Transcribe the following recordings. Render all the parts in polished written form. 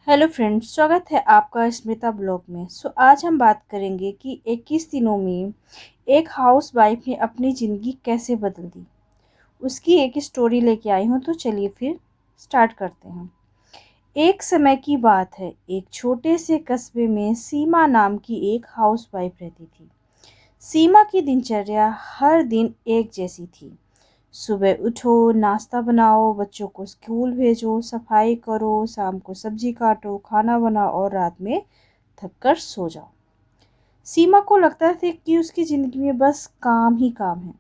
Hello friends, स्वागत है आपका स्मिता ब्लॉग में। आज हम बात करेंगे कि 21 दिनों में एक हाउसवाइफ ने अपनी ज़िंदगी कैसे बदल दी। उसकी एक स्टोरी लेके आई हूँ, तो चलिए फिर स्टार्ट करते हैं। एक समय की बात है, एक छोटे से कस्बे में सीमा नाम की एक हाउसवाइफ रहती थी। सीमा की दिनचर्या हर दिन एक जैसी थी। सुबह उठो, नाश्ता बनाओ, बच्चों को स्कूल भेजो, सफाई करो, शाम को सब्जी काटो, खाना बनाओ और रात में थक कर सो जाओ। सीमा को लगता था कि उसकी ज़िंदगी में बस काम ही काम है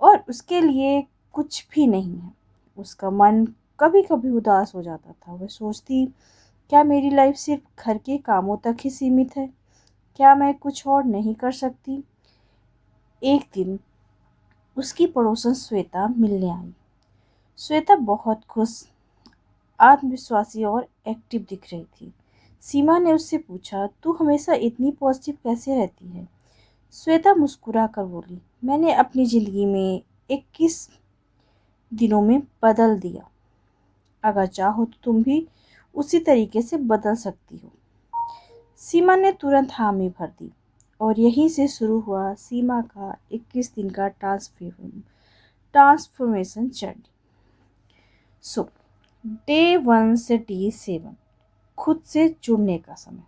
और उसके लिए कुछ भी नहीं है। उसका मन कभी कभी उदास हो जाता था। वह सोचती, क्या मेरी लाइफ सिर्फ घर के कामों तक ही सीमित है? क्या मैं कुछ और नहीं कर सकती? एक दिन उसकी पड़ोसन श्वेता मिलने आई। श्वेता बहुत खुश, आत्मविश्वासी और एक्टिव दिख रही थी। सीमा ने उससे पूछा, तू हमेशा इतनी पॉजिटिव कैसे रहती है? श्वेता मुस्कुरा कर बोली, मैंने अपनी ज़िंदगी में 21 दिनों में बदल दिया। अगर चाहो तो तुम भी उसी तरीके से बदल सकती हो। सीमा ने तुरंत हामी भर दी और यहीं से शुरू हुआ सीमा का 21 दिन का ट्रांसफॉर्मेशन जर्नी। सो डे 1 से डे 7, खुद से जुड़ने का समय।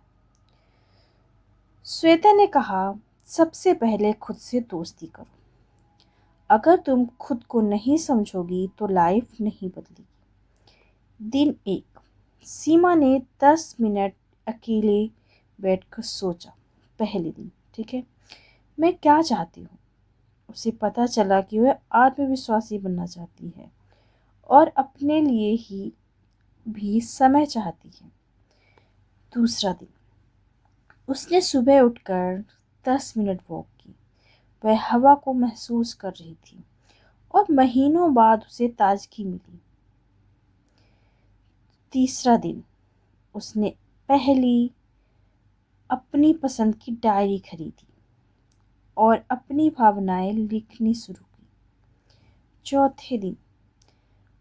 श्वेता ने कहा, सबसे पहले खुद से दोस्ती करो। अगर तुम खुद को नहीं समझोगी तो लाइफ नहीं बदलेगी। दिन 1, सीमा ने 10 मिनट अकेले बैठकर सोचा। पहले दिन, ठीक है, मैं क्या चाहती हूँ। उसे पता चला कि वह आत्मविश्वासी बनना चाहती है और अपने लिए ही भी समय चाहती है। दूसरा दिन, उसने सुबह उठकर 10 मिनट वॉक की। वह हवा को महसूस कर रही थी और महीनों बाद उसे ताजगी मिली। तीसरा दिन, उसने पहली अपनी पसंद की डायरी खरीदी और अपनी भावनाएं लिखनी शुरू की। चौथे दिन,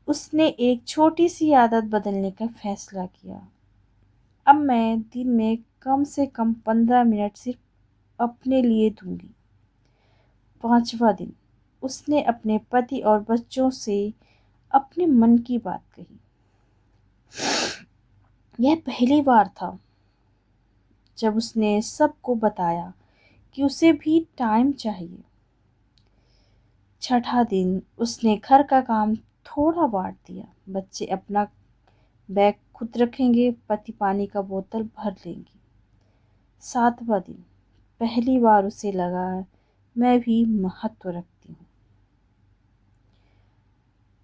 उसने एक छोटी सी आदत बदलने का फैसला किया। अब मैं दिन में कम से कम 15 मिनट सिर्फ अपने लिए दूंगी। पांचवा दिन, उसने अपने पति और बच्चों से अपने मन की बात कही। यह पहली बार था जब उसने सबको बताया कि उसे भी टाइम चाहिए। छठा दिन, उसने घर का काम थोड़ा बांट दिया। बच्चे अपना बैग खुद रखेंगे, पति पानी का बोतल भर लेंगी। सातवां दिन, पहली बार उसे लगा, मैं भी महत्व रखती हूँ।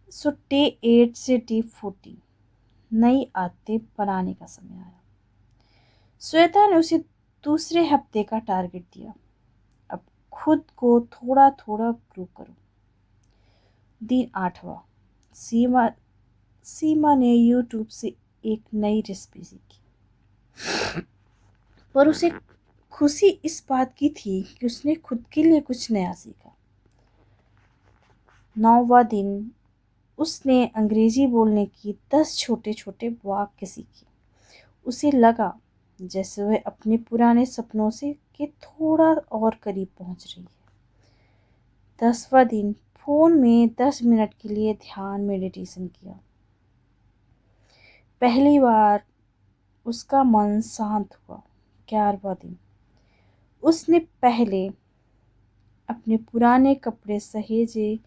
सो डे 8 से डे 14, नई आदतें बनाने का समय आया। श्वेता ने उसे दूसरे हफ्ते का टारगेट दिया। अब खुद को थोड़ा थोड़ा ग्रो करो। दिन 8वां, सीमा सीमा ने यूट्यूब से एक नई रेसिपी सीखी, पर उसे खुशी इस बात की थी कि उसने खुद के लिए कुछ नया सीखा। 9वां दिन, उसने अंग्रेजी बोलने की 10 छोटे छोटे वाक्य सीखे। उसे लगा जैसे वह अपने पुराने सपनों से के थोड़ा और करीब पहुंच रही है। 10वां दिन, फोन में 10 मिनट के लिए ध्यान मेडिटेशन किया। पहली बार उसका मन शांत हुआ। 11वां दिन, उसने पहले अपने पुराने कपड़े सहेजे,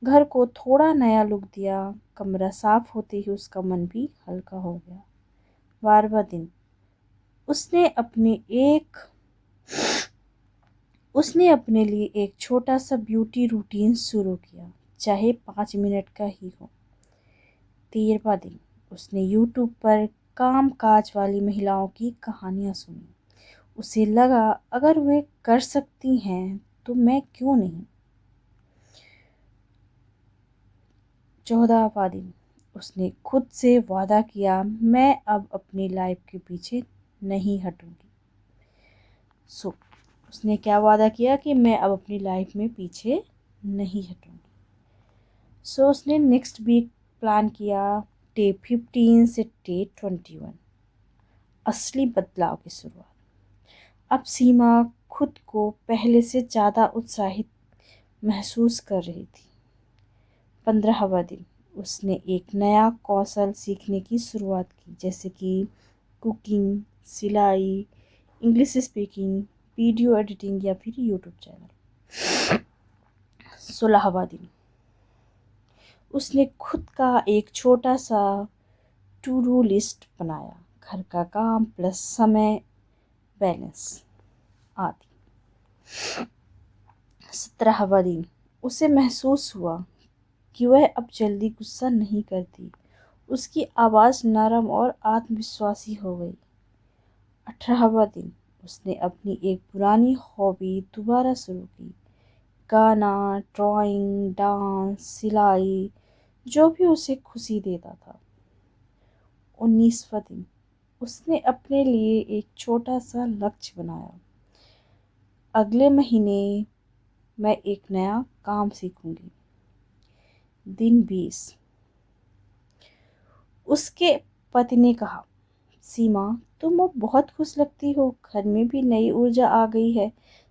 घर को थोड़ा नया लुक दिया। कमरा साफ होते ही उसका मन भी हल्का हो गया। 12वां दिन, उसने उसने अपने लिए एक छोटा सा ब्यूटी रूटीन शुरू किया, चाहे 5 मिनट का ही हो। 13वां दिन, उसने यूट्यूब पर काम काज वाली महिलाओं की कहानियाँ सुनी। उसे लगा, अगर वे कर सकती हैं तो मैं क्यों नहीं। 14वां दिन, उसने खुद से वादा किया, मैं अब अपनी लाइफ के पीछे नहीं हटूंगी। उसने क्या वादा किया कि मैं अब अपनी लाइफ में पीछे नहीं हटूंगी। उसने नेक्स्ट वीक प्लान किया, डे 15 से डे 21, असली बदलाव की शुरुआत। अब सीमा खुद को पहले से ज़्यादा उत्साहित महसूस कर रही थी। 15वां दिन उसने एक नया कौशल सीखने की शुरुआत की, जैसे कि कुकिंग, सिलाई, इंग्लिश स्पीकिंग, वीडियो एडिटिंग या फिर यूट्यूब चैनल। 16वां दिन उसने खुद का एक छोटा सा टू डू लिस्ट बनाया, घर का काम प्लस समय बैलेंस आदि। 17वां दिन उसे महसूस हुआ कि वह अब जल्दी गुस्सा नहीं करती। उसकी आवाज़ नरम और आत्मविश्वासी हो गई। 18वां दिन उसने अपनी एक पुरानी हॉबी दोबारा शुरू की, गाना, ड्राइंग, डांस, सिलाई, जो भी उसे खुशी देता था। 19वां दिन उसने अपने लिए एक छोटा सा लक्ष्य बनाया, अगले महीने मैं एक नया काम सीखूंगी। दिन 20 उसके पति ने कहा, सीमा तुम अब बहुत खुश लगती हो, घर में भी नई ऊर्जा आ गई है।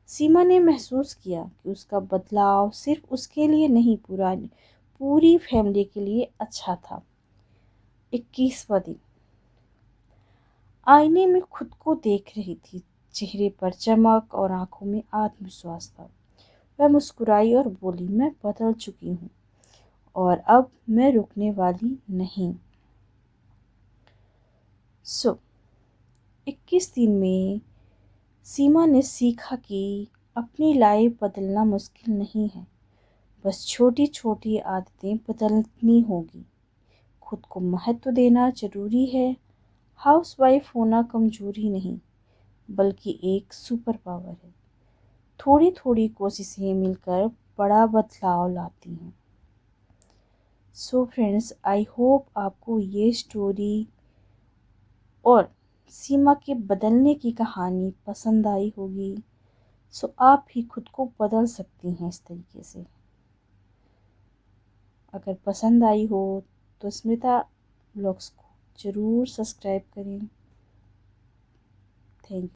सीमा ने महसूस किया कि उसका बदलाव सिर्फ उसके लिए नहीं, पूरी फैमिली के लिए अच्छा था। 21वां दिन आईने में खुद को देख रही थी, चेहरे पर चमक और आंखों में आत्मविश्वास था। वह मुस्कुराई और बोली, मैं बदल चुकी हूँ और अब मैं रुकने वाली नहीं। 21 दिन में सीमा ने सीखा कि अपनी लाइफ बदलना मुश्किल नहीं है, बस छोटी छोटी आदतें बदलनी होगी। खुद को महत्व देना जरूरी है। हाउसवाइफ होना कमजोरी नहीं, बल्कि एक सुपर पावर है। थोड़ी थोड़ी कोशिशें मिलकर बड़ा बदलाव लाती हैं। सो फ्रेंड्स, आई होप आपको ये स्टोरी और सीमा के बदलने की कहानी पसंद आई होगी। सो आप भी खुद को बदल सकती हैं इस तरीके से। अगर पसंद आई हो तो स्मिता ब्लॉग्स को ज़रूर सब्सक्राइब करें। Thank you.